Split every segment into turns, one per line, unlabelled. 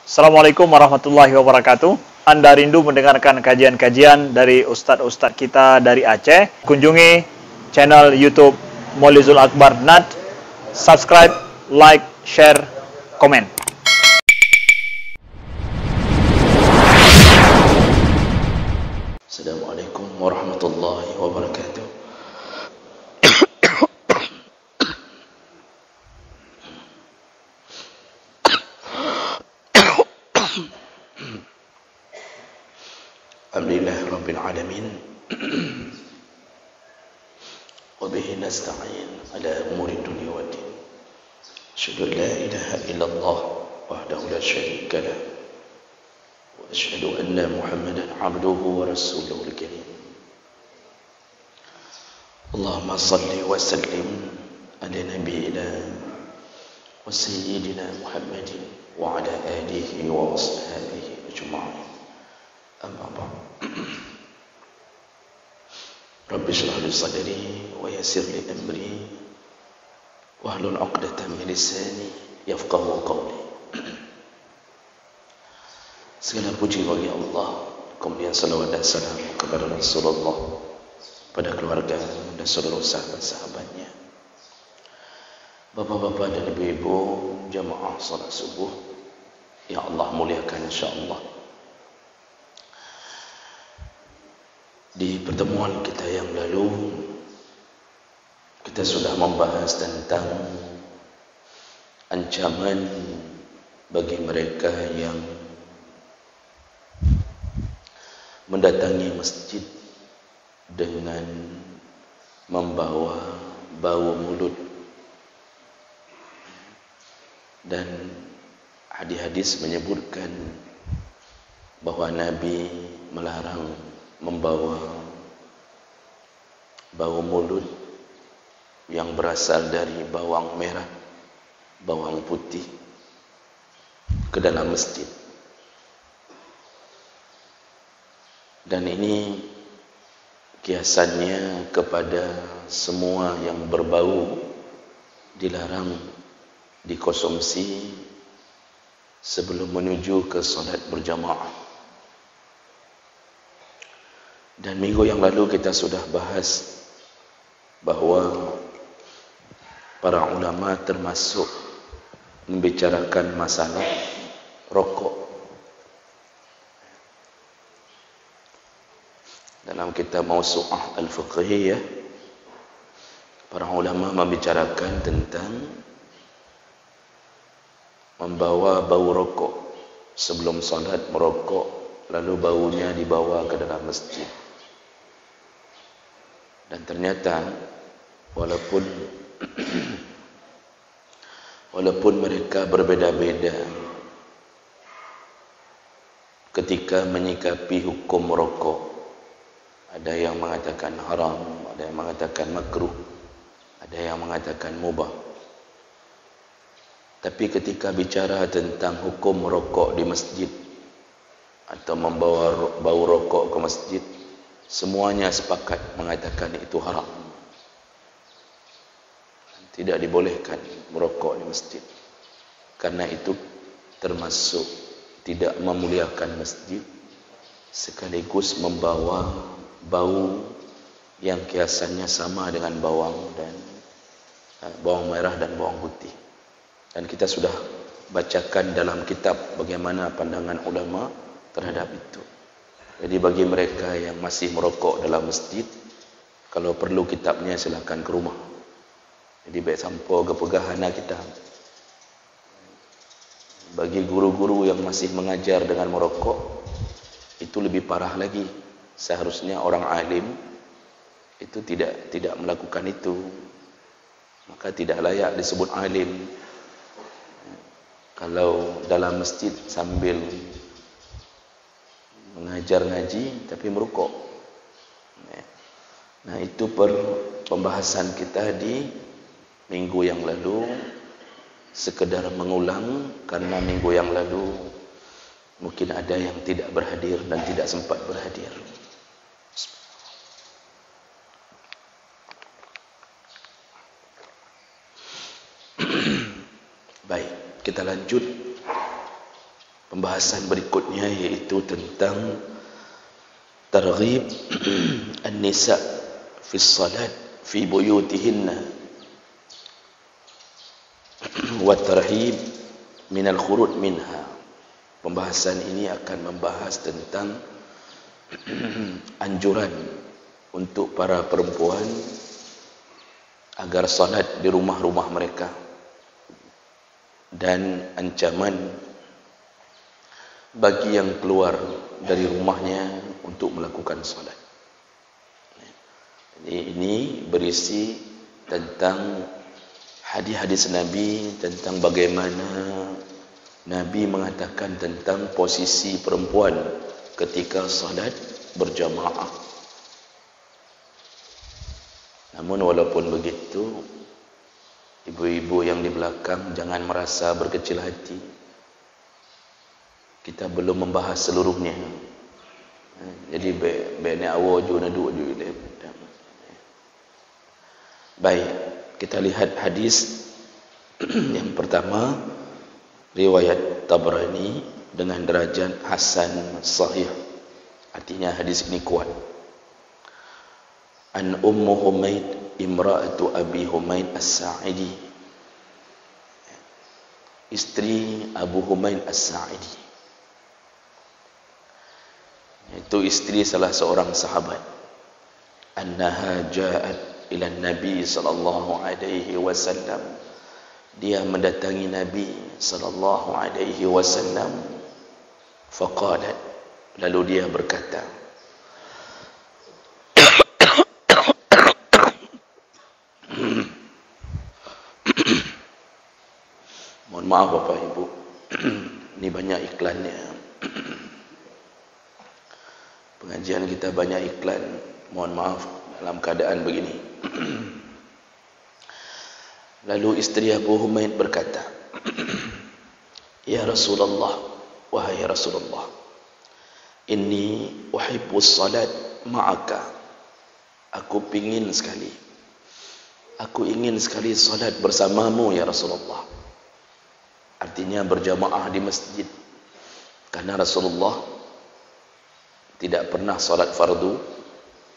Assalamualaikum warahmatullahi wabarakatuh. Anda rindu mendengarkan kajian-kajian dari ustadz-ustadz kita dari Aceh? Kunjungi channel YouTube Maulizul Akbar NAD. Subscribe, like, share, komen.
Assalamualaikum warahmatullahi wabarakatuh. Alhamdulillah Rabbil Alamin. Wabihi nasta'in ala umuri dunia wa din. Asyhadu an la ilaha illallah wahdahu la syarika lah. Wa asyhadu anna Muhammadan abduhu wa rasuluhul karim. Allahumma salli wa sallim ala nabiyyina wa sayyidina Muhammadin wa ala alihi wa ashabihi ajma'in. Amma ba'd. Rabbi shrah li sadri wa yassir li amri wahlul 'uqdatam min lisani yafqahu qawli. Segala puji bagi Allah, kemudian salawat dan salam kepada Rasulullah, pada keluarga dan seluruh sahabat-sahabatnya. Bapak-bapak dan ibu-ibu jamaah salat subuh yang Allah muliakan insyaallah. Di pertemuan kita yang lalu, kita sudah membahas tentang ancaman bagi mereka yang mendatangi masjid dengan membawa bau mulut. Dan hadis-hadis menyebutkan bahwa Nabi melarang membawa bau mulut yang berasal dari bawang merah, bawang putih ke dalam masjid. Dan ini kiasannya kepada semua yang berbau dilarang dikonsumsi sebelum menuju ke salat berjamaah. Dan minggu yang lalu kita sudah bahas bahawa para ulama termasuk membicarakan masalah rokok. Dalam kitab Mawsu'ah Al-Fiqhiyah, para ulama membicarakan tentang membawa bau rokok sebelum salat, merokok lalu baunya dibawa ke dalam masjid. Dan ternyata walaupun mereka berbeda-beda ketika menyikapi hukum rokok, ada yang mengatakan haram, ada yang mengatakan makruh, ada yang mengatakan mubah. Tapi ketika bicara tentang hukum rokok di masjid atau membawa bau rokok ke masjid, semuanya sepakat mengatakan itu haram. Tidak dibolehkan merokok di masjid, karena itu termasuk tidak memuliakan masjid, sekaligus membawa bau yang kiasannya sama dengan bawang merah dan bawang putih. Dan kita sudah bacakan dalam kitab bagaimana pandangan ulama terhadap itu. Jadi bagi mereka yang masih merokok dalam masjid, kalau perlu kitabnya silakan ke rumah. Jadi baik sampo ke pegahana kita. Bagi guru-guru yang masih mengajar dengan merokok, itu lebih parah lagi. Seharusnya orang alim itu tidak melakukan itu. Maka tidak layak disebut alim kalau dalam masjid sambil mengajar ngaji tapi merokok. Nah, itu pembahasan kita di minggu yang lalu. Sekedar mengulang karena minggu yang lalu mungkin ada yang tidak berhadir dan tidak sempat berhadir. Baik, kita lanjut pembahasan berikutnya yaitu tentang targhib an-nisa fi salat fi buyutihinna wa tarhib min al-khuruj minha. Pembahasan ini akan membahas tentang anjuran untuk para perempuan agar salat di rumah-rumah mereka dan ancaman bagi yang keluar dari rumahnya untuk melakukan salat. Ini berisi tentang hadis-hadis Nabi tentang bagaimana Nabi mengatakan tentang posisi perempuan ketika salat berjamaah. Namun walaupun begitu, ibu-ibu yang di belakang jangan merasa berkecil hati. Kita belum membahas seluruhnya. Jadi bene awal ju na dua ju. Baik, kita lihat hadis yang pertama, riwayat Tabrani dengan derajat hasan sahih. Artinya hadis ini kuat. An Ummu Humaid imra'atu Abi Humaid As-Sa'idi, istri Abu Humaid As-Sa'idi, itu istri salah seorang sahabat. Annaha ja'at ila Nabi sallallahu alaihi wasallam, dia mendatangi Nabi sallallahu alaihi wasallam. Faqalat, lalu dia berkata, mohon maaf Bapak Ibu, ini banyak iklannya. Pengajian kita banyak iklan, mohon maaf dalam keadaan begini. Lalu istri Abu Humaid berkata, Ya Rasulullah, wahai Rasulullah, inni uhibbus salat ma'aka, aku ingin sekali salat bersamamu ya Rasulullah. Artinya berjamaah di masjid, karena Rasulullah tidak pernah salat fardu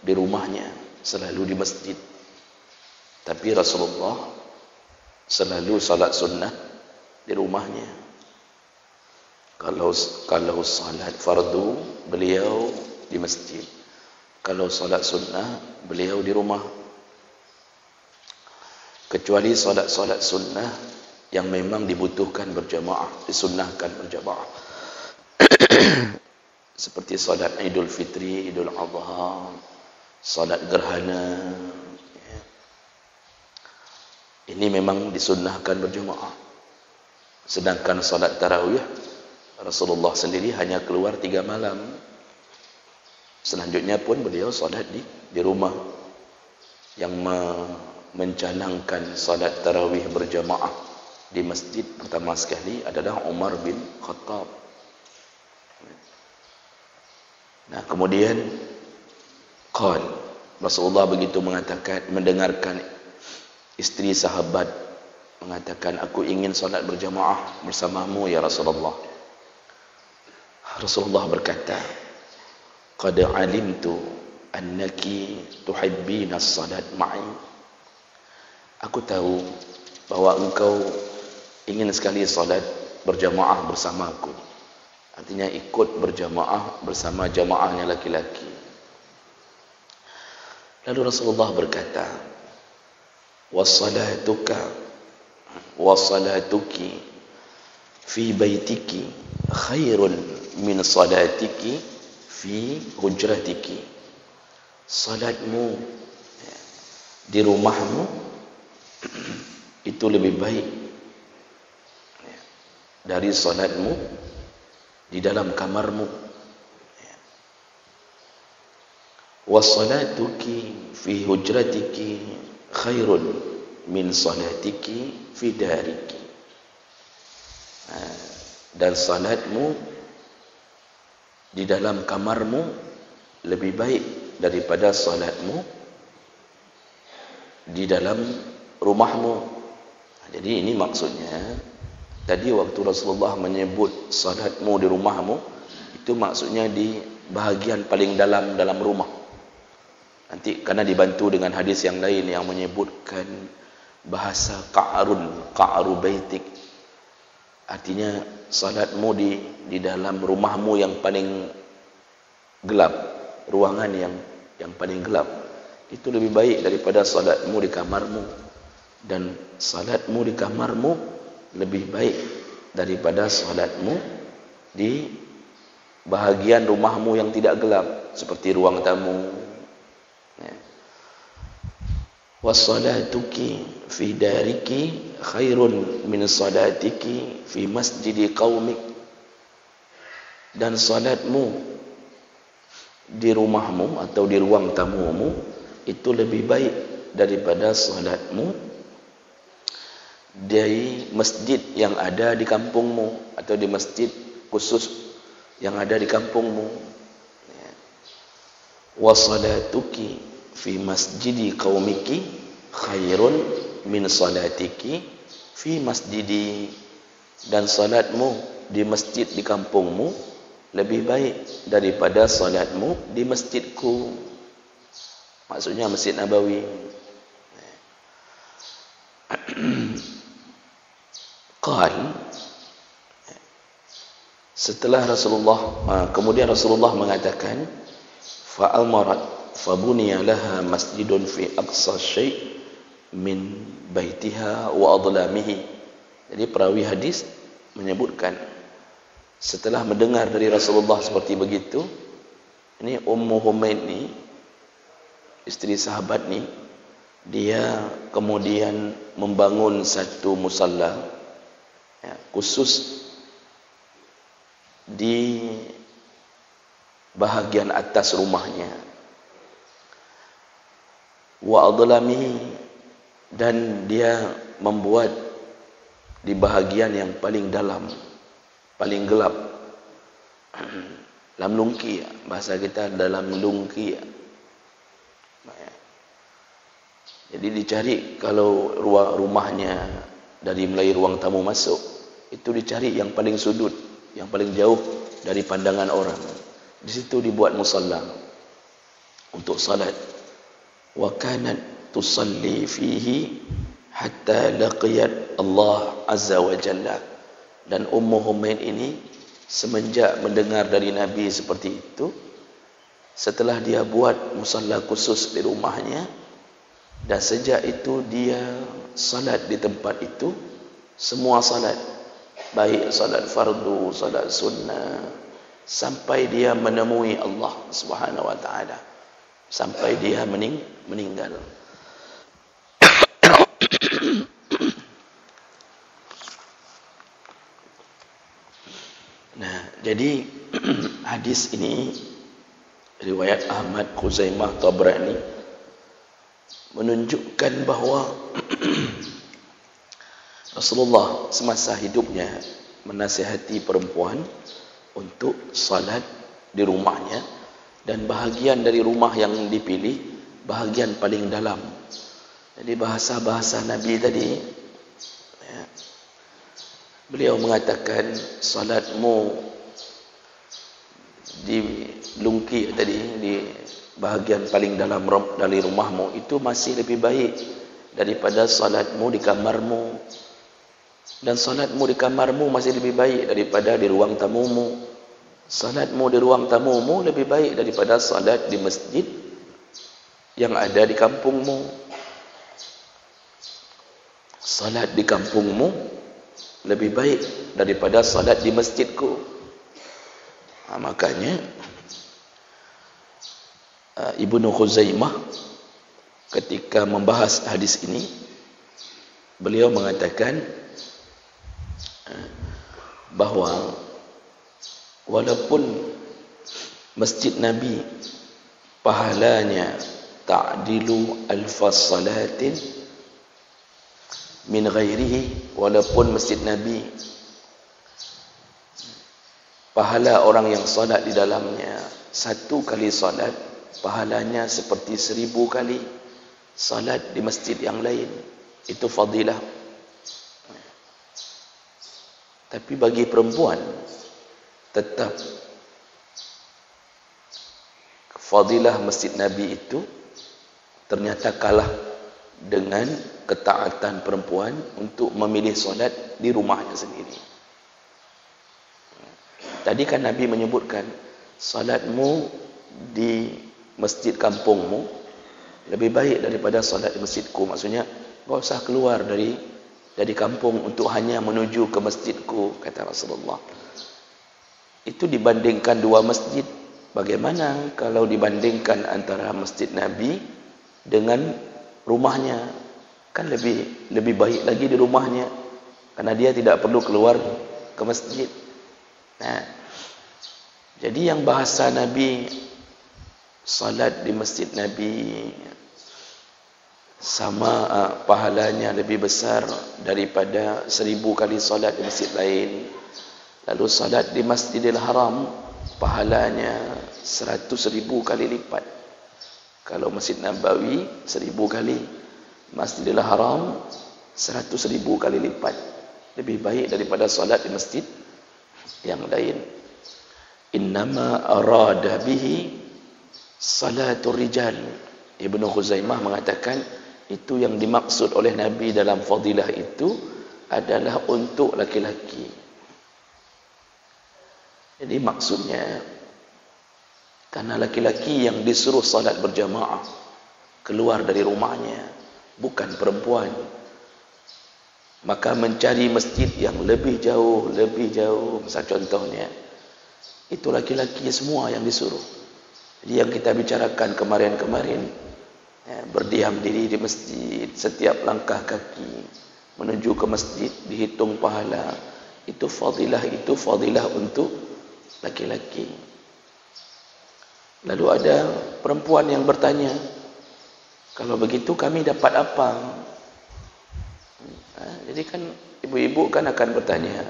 di rumahnya, selalu di masjid. Tapi Rasulullah selalu salat sunnah di rumahnya. Kalau salat fardu beliau di masjid, kalau salat sunnah beliau di rumah. Kecuali salat sunnah yang memang dibutuhkan berjamaah, disunnahkan berjamaah. Seperti salat Idul Fitri, Idul Adha, salat gerhana. Ini memang disunnahkan berjamaah. Sedangkan salat tarawih, Rasulullah sendiri hanya keluar 3 malam. Selanjutnya pun beliau salat di rumah. Yang mencanangkan salat tarawih berjamaah di masjid pertama sekali adalah Umar bin Khattab. Nah, kemudian Rasulullah begitu mengatakan, mendengarkan istri sahabat mengatakan, aku ingin salat berjamaah bersamamu ya Rasulullah. Rasulullah berkata, qad alimtu annaki tuhibbina as-salat ma'i. Aku tahu bahwa engkau ingin sekali salat berjamaah bersamaku. Artinya ikut berjamaah bersama jamaahnya laki-laki. Lalu Rasulullah berkata, wassalatuki fi baitiki khairun min salatiki fi hujratiki. Salatmu di rumahmu itu lebih baik dari salatmu di dalam kamarmu. Wassalatuki fi hujratiki khairun min salatiki fi dariki. Dan salatmu di dalam kamarmu lebih baik daripada salatmu di dalam rumahmu. Jadi ini maksudnya Tadi waktu Rasulullah menyebut salatmu di rumahmu, itu maksudnya di bahagian paling dalam rumah. Nanti karena dibantu dengan hadis yang lain yang menyebutkan bahasa qa'ru baitik. Artinya salatmu di dalam rumahmu yang paling gelap, ruangan yang paling gelap. Itu lebih baik daripada salatmu di kamarmu, dan salatmu di kamarmu lebih baik daripada salatmu di bahagian rumahmu yang tidak gelap seperti ruang tamu. Wassalatuki fi dariki khairun min salatiki fi masjidi qaumik. Dan salatmu di rumahmu atau di ruang tamumu itu lebih baik daripada salatmu di masjid yang ada di kampungmu atau di masjid khusus yang ada di kampungmu. Wa salatuki fi masjidi qaumiki khairun min salatiki fi masjidi. Dan salatmu di masjid di kampungmu lebih baik daripada salatmu di masjidku. Maksudnya Masjid Nabawi. Qal, setelah kemudian Rasulullah mengatakan, fa'amarat fabuniya laha masjidun fi aqsa syai' min baitiha wa adlamihi. Jadi perawi hadis menyebutkan, setelah mendengar dari Rasulullah seperti begitu, ini Ummu Humaid ni, isteri sahabat ni, dia kemudian membangun satu musalla khusus di bahagian atas rumahnya. Wa adlamihi, dan dia membuat di bahagian yang paling dalam, paling gelap, dalam lungki, bahasa kita dalam lungki. Jadi dicari, kalau rumahnya dari mulai ruang tamu masuk, itu dicari yang paling sudut, yang paling jauh dari pandangan orang. Di situ dibuat musalla untuk salat. Wa kanat tusalli fihi hatta laqiyat Allah azza wa jalla. Dan Ummu Humaid ini semenjak mendengar dari Nabi seperti itu, setelah dia buat musalla khusus di rumahnya, dan sejak itu dia salat di tempat itu, semua salat, baik salat fardu, salat sunnah, sampai dia menemui Allah Subhanahu wa taala, sampai dia meninggal. Nah, jadi hadis ini riwayat Ahmad, Khuzaimah, Tabrani menunjukkan bahawa Rasulullah semasa hidupnya menasihati perempuan untuk salat di rumahnya, dan bahagian dari rumah yang dipilih bahagian paling dalam. Jadi bahasa Nabi tadi, beliau mengatakan salatmu di lungki tadi, di bahagian paling dalam dari rumahmu, itu masih lebih baik daripada salatmu di kamarmu. Dan salatmu di kamarmu masih lebih baik daripada di ruang tamumu. Salatmu di ruang tamumu lebih baik daripada salat di masjid yang ada di kampungmu. Salat di kampungmu lebih baik daripada salat di masjidku. Makanya Ibnu Khuzaimah ketika membahas hadis ini, beliau mengatakan bahawa walaupun masjid Nabi pahalanya ta'dilu alfas salatin min ghairihi, walaupun masjid Nabi pahala orang yang salat di dalamnya 1 kali salat, pahalanya seperti 1000 kali salat di masjid yang lain. Itu fadilah. Tapi bagi perempuan tetap fadilah Masjid Nabi itu ternyata kalah dengan ketaatan perempuan untuk memilih solat di rumahnya sendiri. Tadi kan Nabi menyebutkan solatmu di masjid kampungmu lebih baik daripada solat di masjidku. Maksudnya kau usah keluar dari kampung untuk hanya menuju ke masjidku, kata Rasulullah. Itu dibandingkan dua masjid. Bagaimana kalau dibandingkan antara Masjid Nabi dengan rumahnya? Kan lebih baik lagi di rumahnya, karena dia tidak perlu keluar ke masjid. Nah, jadi yang bahasa Nabi salat di Masjid Nabi sama pahalanya lebih besar daripada 1000 kali salat di masjid lain. Lalu salat di Masjidil Haram pahalanya 100.000 kali lipat. Kalau Masjid Nabawi 1000 kali, Masjidil Haram 100.000 kali lipat. Lebih baik daripada salat di masjid yang lain. Innama arada bihi salatul rijal. Ibnu Khuzaimah mengatakan itu yang dimaksud oleh Nabi dalam fadilah itu adalah untuk laki-laki. Jadi maksudnya karena laki-laki yang disuruh salat berjamaah keluar dari rumahnya, bukan perempuan, maka mencari masjid yang lebih jauh, misal contohnya itu laki-laki semua yang disuruh. Jadi yang kita bicarakan kemarin-kemarin, berdiam diri di masjid, setiap langkah kaki menuju ke masjid dihitung pahala. Itu fadilah untuk laki-laki. Lalu ada perempuan yang bertanya, kalau begitu kami dapat apa? Jadi kan ibu-ibu kan akan bertanya,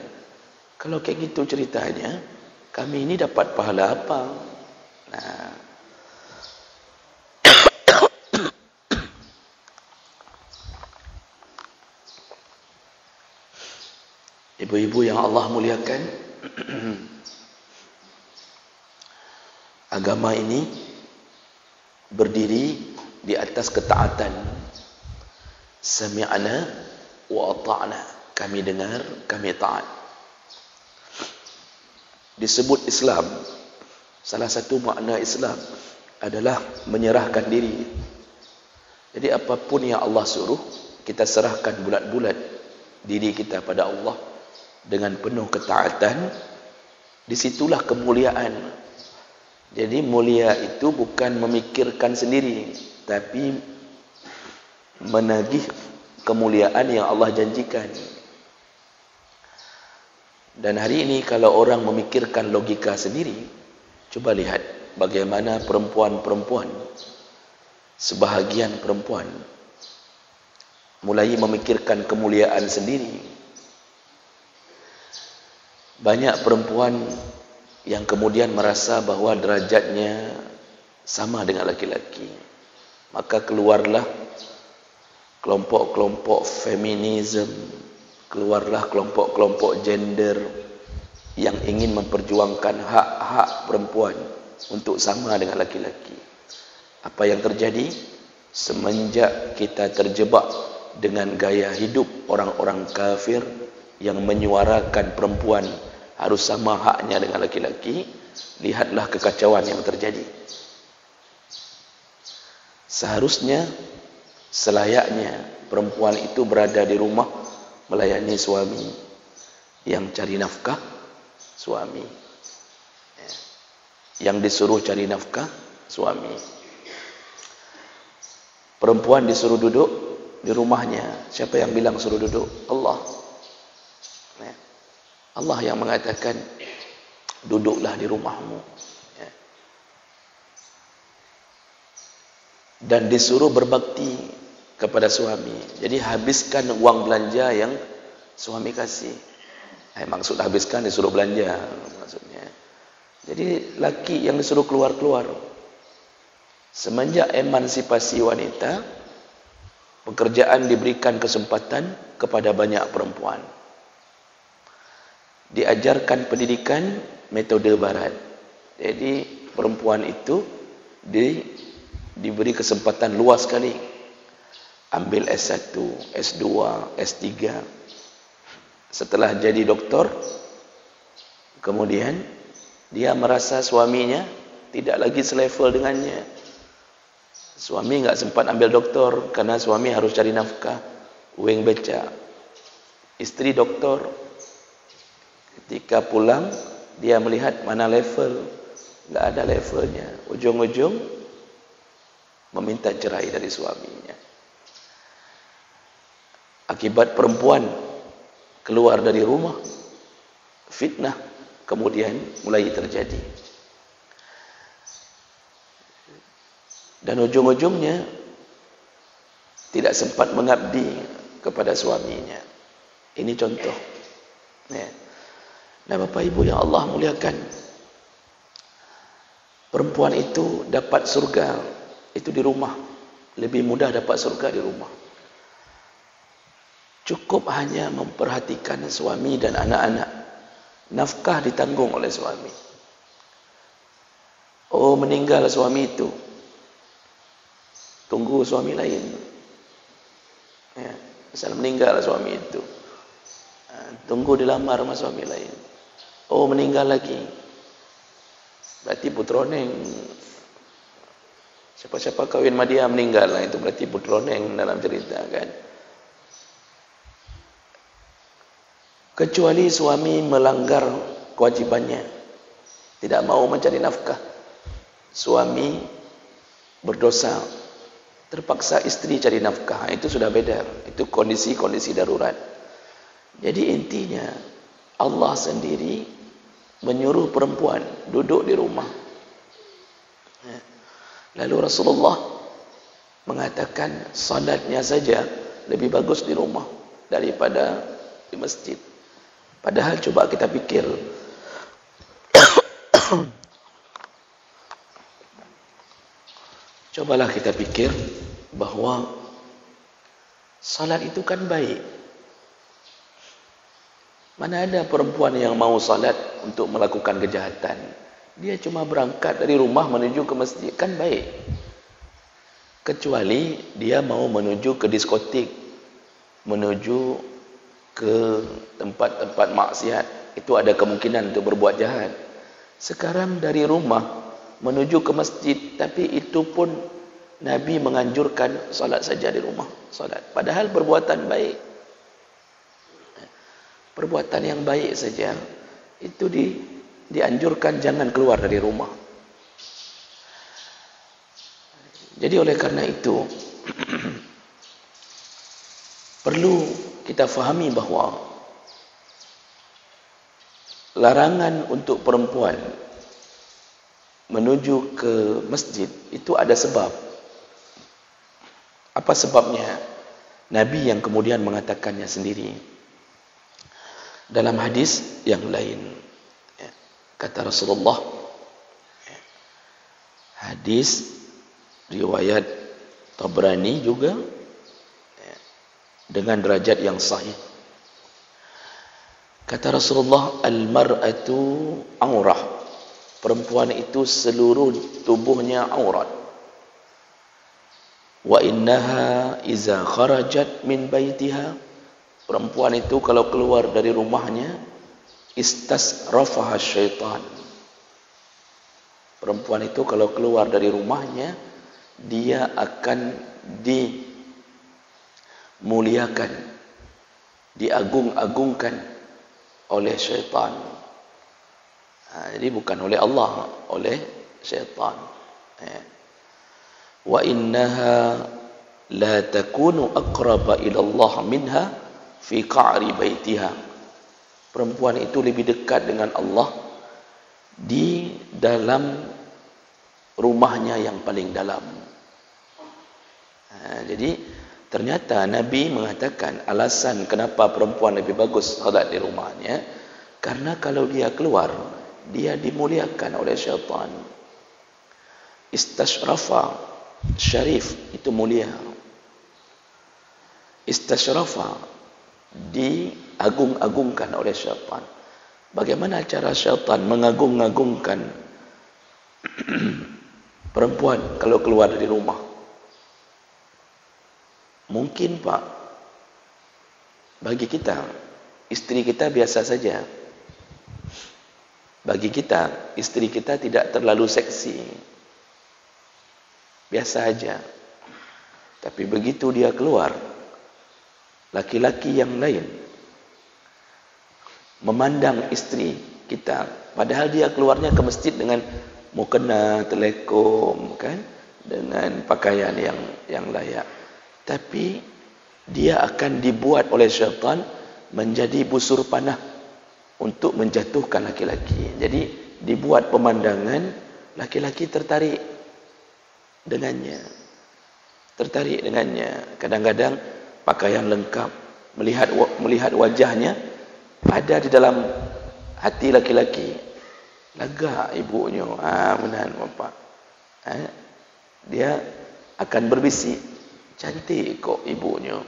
kalau kayak gitu ceritanya, kami ini dapat pahala apa? Nah, ibu-ibu yang Allah muliakan, agama ini berdiri di atas ketaatan. Sami'na wa ata'na, kami dengar, kami taat. Disebut Islam, salah satu makna Islam adalah menyerahkan diri. Jadi apapun yang Allah suruh, kita serahkan bulat-bulat diri kita pada Allah dengan penuh ketaatan. Disitulah kemuliaan. Jadi mulia itu bukan memikirkan sendiri, tapi menagih kemuliaan yang Allah janjikan. Dan hari ini kalau orang memikirkan logika sendiri, coba lihat bagaimana perempuan-perempuan, sebahagian perempuan mulai memikirkan kemuliaan sendiri. Banyak perempuan yang kemudian merasa bahwa derajatnya sama dengan laki-laki. Maka keluarlah kelompok-kelompok feminisme, keluarlah kelompok-kelompok gender yang ingin memperjuangkan hak-hak perempuan untuk sama dengan laki-laki. Apa yang terjadi? Semenjak kita terjebak dengan gaya hidup orang-orang kafir yang menyuarakan perempuan harus sama haknya dengan laki-laki, lihatlah kekacauan yang terjadi. Seharusnya, selayaknya perempuan itu berada di rumah melayani suami, yang cari nafkah suami, yang disuruh cari nafkah suami. Perempuan disuruh duduk di rumahnya. Siapa yang bilang suruh duduk? Allah. Allah yang mengatakan duduklah di rumahmu. Dan disuruh berbakti kepada suami. Jadi habiskan uang belanja yang suami kasih. Maksud habiskan, disuruh belanja maksudnya. Jadi laki yang disuruh keluar-keluar. Semenjak emansipasi wanita, pekerjaan diberikan kesempatan kepada banyak perempuan. diajarkan pendidikan metode barat. Jadi perempuan itu diberi kesempatan luas sekali, ambil S1, S2, S3. Setelah jadi doktor, kemudian dia merasa suaminya tidak lagi selevel dengannya. Suami enggak sempat ambil doktor karena suami harus cari nafkah, uang beca. Istri doktor, ketika pulang dia melihat mana level, enggak ada levelnya. Ujung-ujung meminta cerai dari suaminya. Akibat perempuan keluar dari rumah, fitnah kemudian mulai terjadi. Dan ujung-ujungnya tidak sempat mengabdi kepada suaminya. Ini contoh. Nah, Bapak Ibu yang Allah muliakan, perempuan itu dapat surga itu di rumah. Lebih mudah dapat surga di rumah. Cukup hanya memperhatikan suami dan anak-anak. Nafkah ditanggung oleh suami. Oh, meninggal suami itu, tunggu suami lain. Ya, misal meninggal suami itu, tunggu dilamar sama suami lain. Oh, meninggal lagi, berarti putroneng. Siapa-siapa kawin sama dia meninggal lah, itu berarti putroneng dalam cerita kan. Kecuali suami melanggar kewajibannya, tidak mau mencari nafkah, suami berdosa, terpaksa istri cari nafkah, itu sudah beda. Itu kondisi-kondisi darurat. Jadi intinya Allah sendiri menyuruh perempuan duduk di rumah. Lalu Rasulullah mengatakan salatnya saja lebih bagus di rumah daripada di masjid. Padahal coba kita pikir, cobalah kita pikir bahwa salat itu kan baik. Mana ada perempuan yang mau salat untuk melakukan kejahatan? Dia cuma berangkat dari rumah menuju ke masjid, kan baik. Kecuali dia mau menuju ke diskotik, menuju ke tempat-tempat maksiat, itu ada kemungkinan untuk berbuat jahat. Sekarang dari rumah menuju ke masjid, tapi itu pun Nabi menganjurkan salat saja di rumah, salat. Padahal perbuatan baik, perbuatan yang baik saja itu dianjurkan jangan keluar dari rumah. Jadi oleh karena itu perlu kita fahami bahwa larangan untuk perempuan menuju ke masjid itu ada sebab. Apa sebabnya? Nabi yang kemudian mengatakannya sendiri. Dalam hadis yang lain, kata Rasulullah, hadis riwayat Tabrani juga dengan derajat yang sahih. Kata Rasulullah, al-mar'atu aurah. Perempuan itu seluruh tubuhnya aurat. Wa innaha iza kharajat min baitiha. Perempuan itu kalau keluar dari rumahnya, istasrafaha syaitan. Perempuan itu kalau keluar dari rumahnya, dia akan dimuliakan, diagung-agungkan oleh syaitan. Jadi bukan oleh Allah, oleh syaitan. Wa innaha la takunu aqraba ila Allah minha fi qa'ri baitiha. Perempuan itu lebih dekat dengan Allah di dalam rumahnya yang paling dalam. Jadi ternyata Nabi mengatakan alasan kenapa perempuan lebih bagus salat di rumahnya, karena kalau dia keluar, dia dimuliakan oleh syaitan. Istashrafa, syarif, itu mulia. Istashrafa, diagung-agungkan oleh syaitan. Bagaimana cara syaitan mengagung-agungkan perempuan kalau keluar dari rumah? Mungkin Pak, bagi kita, istri kita biasa saja. Bagi kita, istri kita tidak terlalu seksi. Biasa aja. Tapi begitu dia keluar, laki-laki yang lain memandang istri kita, padahal dia keluarnya ke masjid dengan mukena, telekom, kan, dengan pakaian yang layak. Tapi dia akan dibuat oleh syaitan menjadi busur panah untuk menjatuhkan laki-laki. Jadi dibuat pemandangan laki-laki tertarik dengannya. Kadang-kadang pakaian lengkap, melihat wajahnya ada di dalam hati laki-laki. Lega ibunya, menahan bapak. Dia akan berbisik, cantik kok ibunya,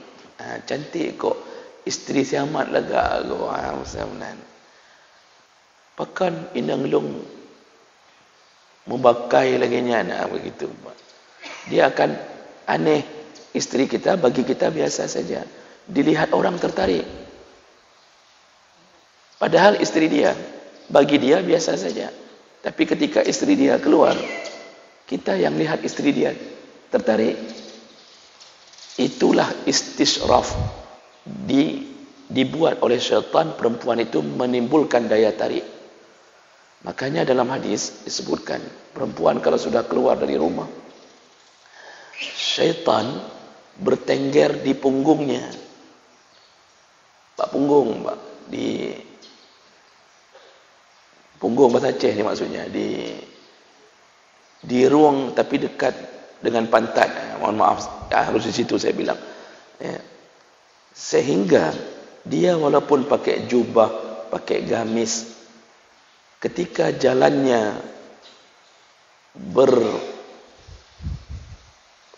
cantik kok istri si amat, lega kok, menahan. Pakan indang long membakai lagi nyana begitu Pak. Dia akan aneh, istri kita bagi kita biasa saja, dilihat orang tertarik. Padahal istri dia, bagi dia biasa saja. Tapi ketika istri dia keluar, kita yang lihat istri dia tertarik. Itulah istishraf. Dibuat oleh syaitan, perempuan itu menimbulkan daya tarik. Makanya dalam hadis disebutkan, perempuan kalau sudah keluar dari rumah, syaitan bertengger di punggungnya. Pak, punggung, Pak, di punggung bahasa Aceh ni maksudnya, di ruang tapi dekat dengan pantat. Mohon maaf, harus di situ saya bilang. Sehingga dia walaupun pakai jubah, pakai gamis, ketika jalannya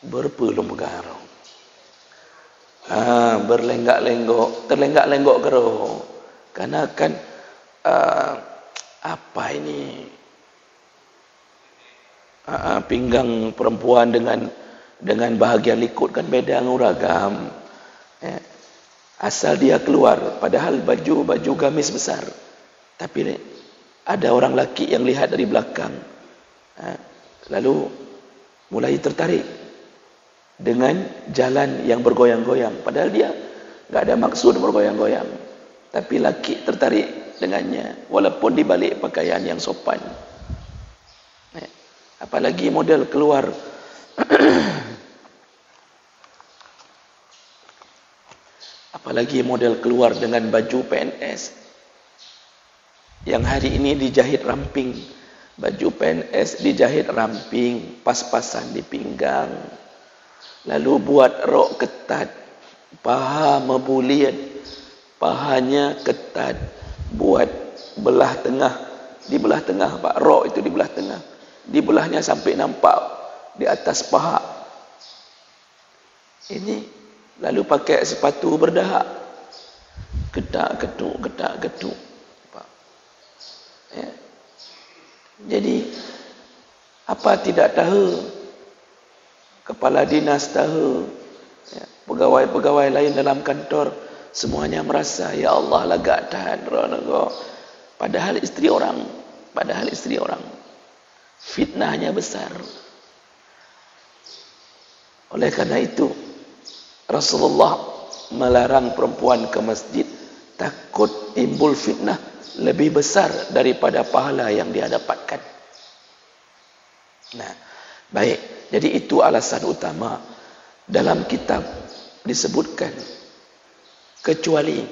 berpelum garong, berlenggak-lenggok, terlenggak-lenggok gerong, karena kan apa ini, pinggang perempuan dengan bahagian likut kan beda nguragam. Asal dia keluar, padahal baju gamis besar, tapi ada orang laki yang lihat dari belakang, lalu mulai tertarik dengan jalan yang bergoyang-goyang, padahal dia nggak ada maksud bergoyang-goyang, tapi laki tertarik dengannya walaupun dibalik pakaian yang sopan. Apalagi model keluar dengan baju PNS yang hari ini dijahit ramping. Baju PNS dijahit ramping, pas-pasan di pinggang, lalu buat rok ketat, paha mebulian, pahanya ketat, buat belah tengah, di belah tengah Pak, rok itu di belah tengah, di belahnya sampai nampak di atas paha. Ini lalu pakai sepatu berdahak, ketak-ketuk, Pak. Jadi apa tidak tahu, kepala dinas tahu, pegawai-pegawai lain dalam kantor semuanya merasa, ya Allah lagak tahan rono. Padahal istri orang, fitnahnya besar. Oleh karena itu Rasulullah melarang perempuan ke masjid, takut timbul fitnah lebih besar daripada pahala yang dia dapatkan. Nah, baik. Jadi itu alasan utama dalam kitab disebutkan, kecuali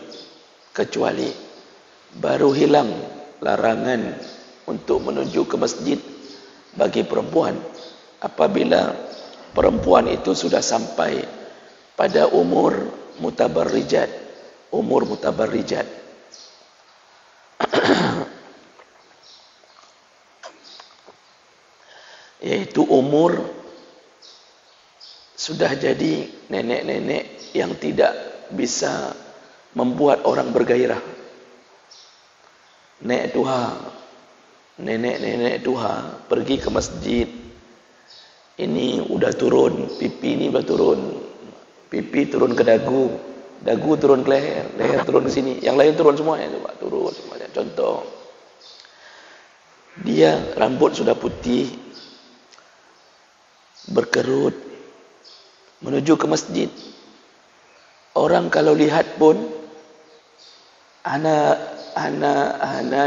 baru hilang larangan untuk menuju ke masjid bagi perempuan apabila perempuan itu sudah sampai pada umur mutabarrijat. Yaitu umur sudah jadi nenek-nenek yang tidak bisa membuat orang bergairah. Nek Tuha, nenek-nenek Tuha pergi ke masjid. Ini udah turun, pipi ini udah turun. Pipi turun ke dagu, dagu turun ke leher, leher turun ke sini. Yang lain turun semuanya, coba turun semuanya. Contoh, dia rambut sudah putih, berkerut, menuju ke masjid. Orang kalau lihat pun ana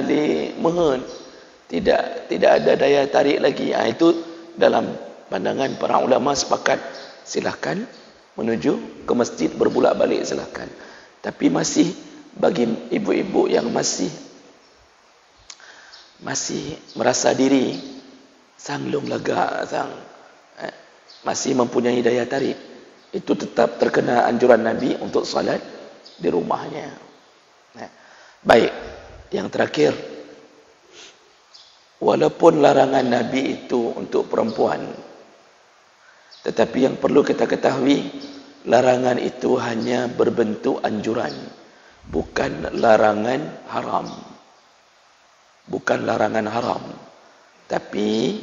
di mehen, tidak ada daya tarik lagi. Itu dalam pandangan para ulama sepakat, silakan menuju ke masjid, berbulak balik silakan. Tapi masih bagi ibu-ibu yang masih merasa diri sanglung lega, masih mempunyai daya tarik, itu tetap terkena anjuran Nabi untuk salat di rumahnya. Baik, yang terakhir, walaupun larangan Nabi itu untuk perempuan, tetapi yang perlu kita ketahui, larangan itu hanya berbentuk anjuran, bukan larangan haram. Bukan larangan haram, tapi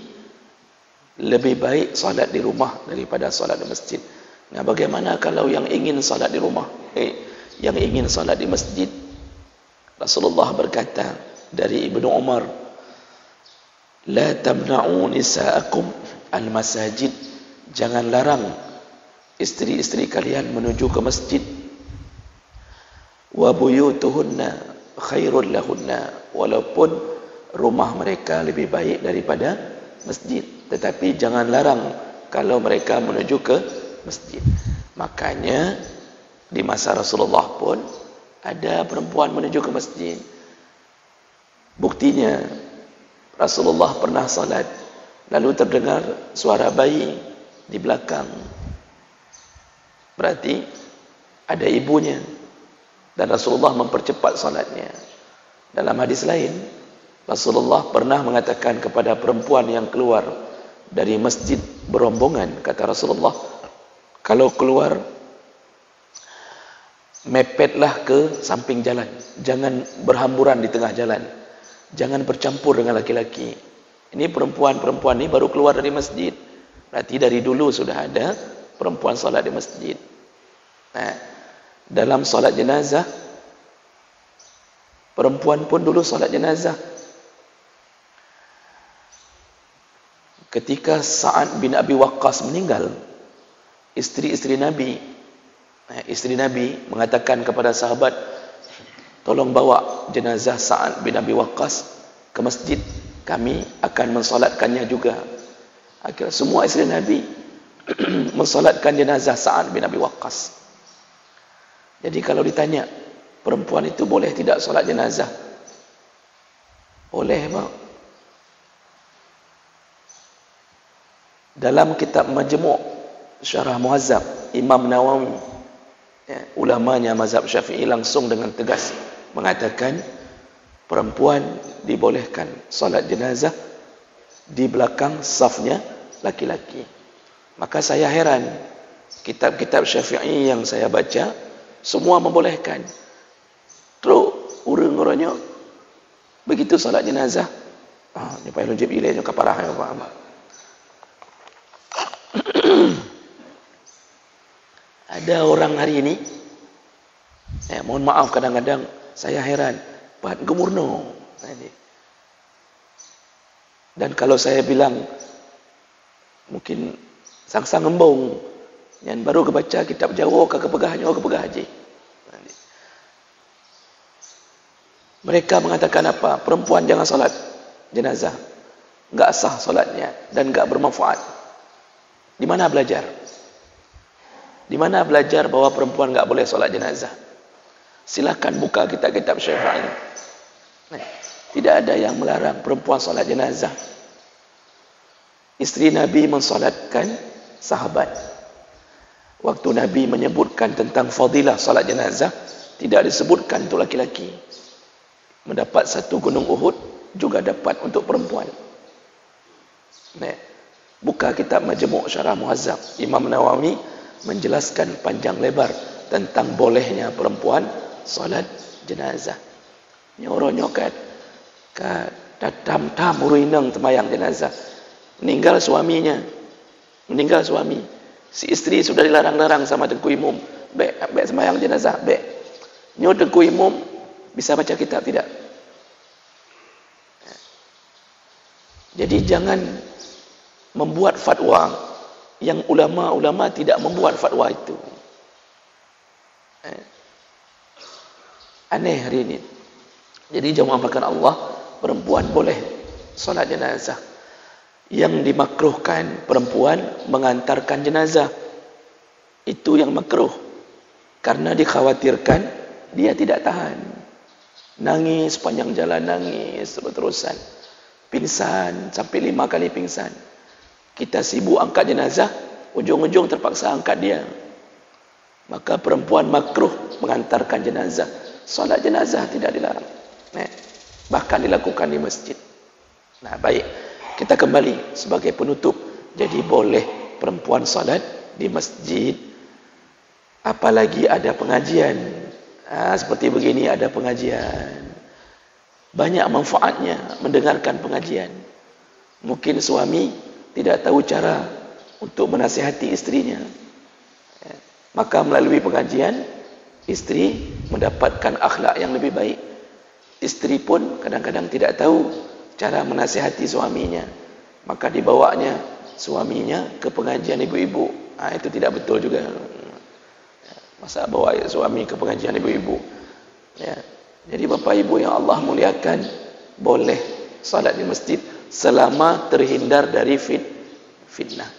lebih baik salat di rumah daripada salat di masjid. Nah, bagaimana kalau yang ingin salat di rumah, yang ingin salat di masjid? Rasulullah berkata dari Ibnu Umar, la tamna'u nisa'akum al-masajid, jangan larang istri-istri kalian menuju ke masjid. Wa buyutuhunna khairul lahunna, walaupun rumah mereka lebih baik daripada masjid, tetapi jangan larang kalau mereka menuju ke masjid. Makanya di masa Rasulullah pun ada perempuan menuju ke masjid. Buktinya Rasulullah pernah salat, lalu terdengar suara bayi di belakang. Berarti ada ibunya, dan Rasulullah mempercepat salatnya. Dalam hadis lain, Rasulullah pernah mengatakan kepada perempuan yang keluar dari masjid berombongan, kata Rasulullah, kalau keluar mepetlah ke samping jalan, jangan berhamburan di tengah jalan, jangan bercampur dengan laki-laki. Ini perempuan ini baru keluar dari masjid, berarti dari dulu sudah ada perempuan salat di masjid. Nah, dalam salat jenazah, perempuan pun dulu salat jenazah. Ketika Sa'ad bin Abi Waqqas meninggal, istri-istri Nabi mengatakan kepada sahabat, tolong bawa jenazah Sa'ad bin Abi Waqqas ke masjid, kami akan mensolatkannya juga. Akhirnya semua istri Nabi mensolatkan jenazah Sa'ad bin Abi Waqqas. Jadi kalau ditanya, perempuan itu boleh tidak solat jenazah? Boleh, bang. Dalam kitab Majmu' Syarah Muhazzab, Imam Nawawi, ulamanya mazhab Syafi'i, langsung dengan tegas mengatakan perempuan dibolehkan solat jenazah di belakang safnya laki-laki. Maka saya heran, kitab-kitab Syafi'i yang saya baca semua membolehkan. Terus urang-urangnya begitu solat jenazah, ni payah lojib ilahnya keparahnya apa. Ada orang hari ini, mohon maaf, kadang-kadang saya heran, Pak Gemurno. Dan kalau saya bilang, mungkin sang-sang ngembong, yang baru kebaca kitab Jawa, kepegahnya, kepegah haji. Mereka mengatakan apa? Perempuan jangan solat jenazah, enggak sah solatnya dan enggak bermanfaat. Di mana belajar? Di mana belajar bahwa perempuan enggak boleh solat jenazah? Silakan buka kitab-kitab Syafi'i. Tidak ada yang melarang perempuan solat jenazah. Istri Nabi mensolatkan sahabat. Waktu Nabi menyebutkan tentang fadilah solat jenazah, tidak disebutkan untuk laki-laki. Mendapat satu gunung Uhud juga dapat untuk perempuan. Buka kitab Majmu' Syarah Muhazzab, Imam Nawawi menjelaskan panjang lebar tentang bolehnya perempuan solat jenazah. Nyoro nyokat, Datam muruinang temayang jenazah. Meninggal suaminya. Meninggal suami. Si isteri sudah dilarang-larang sama Tengku Imum. Bek semayang jenazah, bek. Nyo Tengku Imum bisa baca kitab tidak? Jadi jangan membuat fatwa yang ulama-ulama tidak membuat fatwa itu. Aneh hari ini. Jadi jemaah makan Allah, perempuan boleh solat jenazah. Yang dimakruhkan perempuan mengantarkan jenazah. Itu yang makruh. Karena dikhawatirkan dia tidak tahan. Nangis sepanjang jalan, nangis terus-terusan. Pingsan sampai 5 kali pingsan. Kita sibuk angkat jenazah, ujung-ujung terpaksa angkat dia. Maka perempuan makruh mengantarkan jenazah. Solat jenazah tidak dilarang. Bahkan dilakukan di masjid. Nah, baik. Kita kembali sebagai penutup. Jadi boleh perempuan solat di masjid. Apalagi ada pengajian. Seperti begini ada pengajian. Banyak manfaatnya mendengarkan pengajian. Mungkin suami tidak tahu cara untuk menasihati istrinya. Maka melalui pengajian, istri mendapatkan akhlak yang lebih baik. Istri pun kadang-kadang tidak tahu cara menasihati suaminya. Maka dibawanya suaminya ke pengajian ibu-ibu. Itu tidak betul juga. Masa bawa suami ke pengajian ibu-ibu? Ya. Jadi bapa ibu yang Allah muliakan, boleh salat di masjid selama terhindar dari fitnah.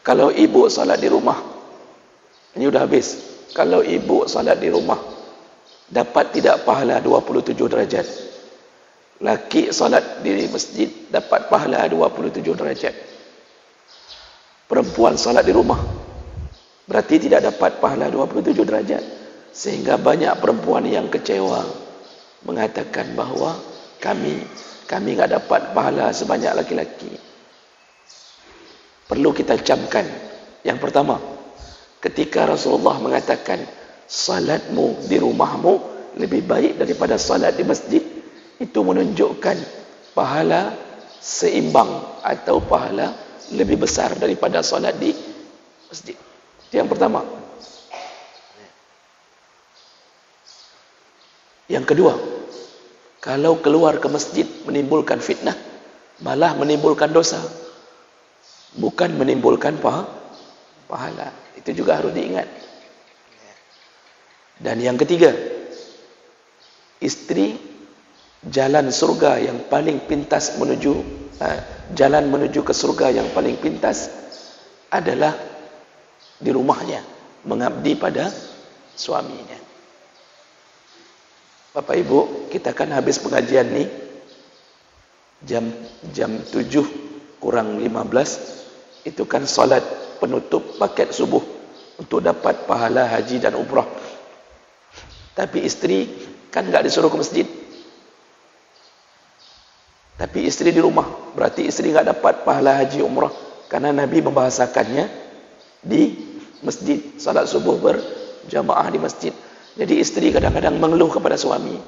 Kalau ibu salat di rumah, ini sudah habis. Kalau ibu salat di rumah, dapat tidak pahala 27 derajat. Laki salat di masjid, dapat pahala 27 derajat. Perempuan salat di rumah, berarti tidak dapat pahala 27 derajat. Sehingga banyak perempuan yang kecewa mengatakan bahawa kami enggak dapat pahala sebanyak laki-laki. Perlu kita camkan. Yang pertama, ketika Rasulullah mengatakan salatmu di rumahmu lebih baik daripada salat di masjid, itu menunjukkan pahala seimbang atau pahala lebih besar daripada salat di masjid. Itu yang pertama. Yang kedua, kalau keluar ke masjid menimbulkan fitnah, malah menimbulkan dosa, bukan menimbulkan pahala. Itu juga harus diingat. Dan yang ketiga, istri jalan surga yang paling pintas jalan menuju ke surga yang paling pintas adalah di rumahnya, mengabdi pada suaminya. Bapak Ibu, kita kan habis pengajian nih jam 7 kurang 15. Itu kan salat penutup paket subuh untuk dapat pahala haji dan umrah. Tapi istri kan enggak disuruh ke masjid. Tapi istri di rumah, berarti istri enggak dapat pahala haji umrah, karena Nabi membahasakannya di masjid, salat subuh berjamaah di masjid. Jadi istri kadang-kadang mengeluh kepada suami,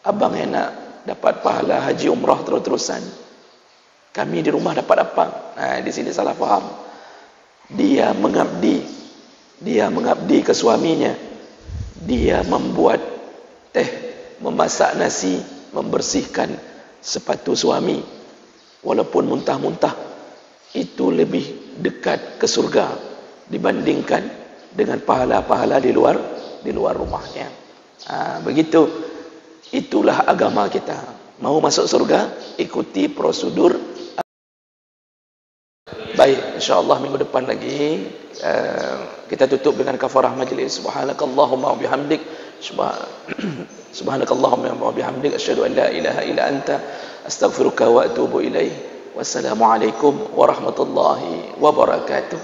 abang enak dapat pahala haji umrah terus-terusan, kami di rumah dapat apa? Di sini salah faham. Dia mengabdi ke suaminya. Dia membuat teh, memasak nasi, membersihkan sepatu suami, walaupun muntah-muntah, itu lebih dekat ke surga dibandingkan dengan pahala-pahala di luar rumahnya. Begitu. Itulah agama kita. Mau masuk surga, ikuti prosedur. Baik, insyaAllah minggu depan lagi kita tutup dengan kafarah majlis. Subhanakallahumma wa bihamdik, subhanakallahumma wa bihamdik, asyhadu an la ilaha illa anta, astaghfiruka wa atubu ilaih. Wassalamualaikum warahmatullahi wabarakatuh.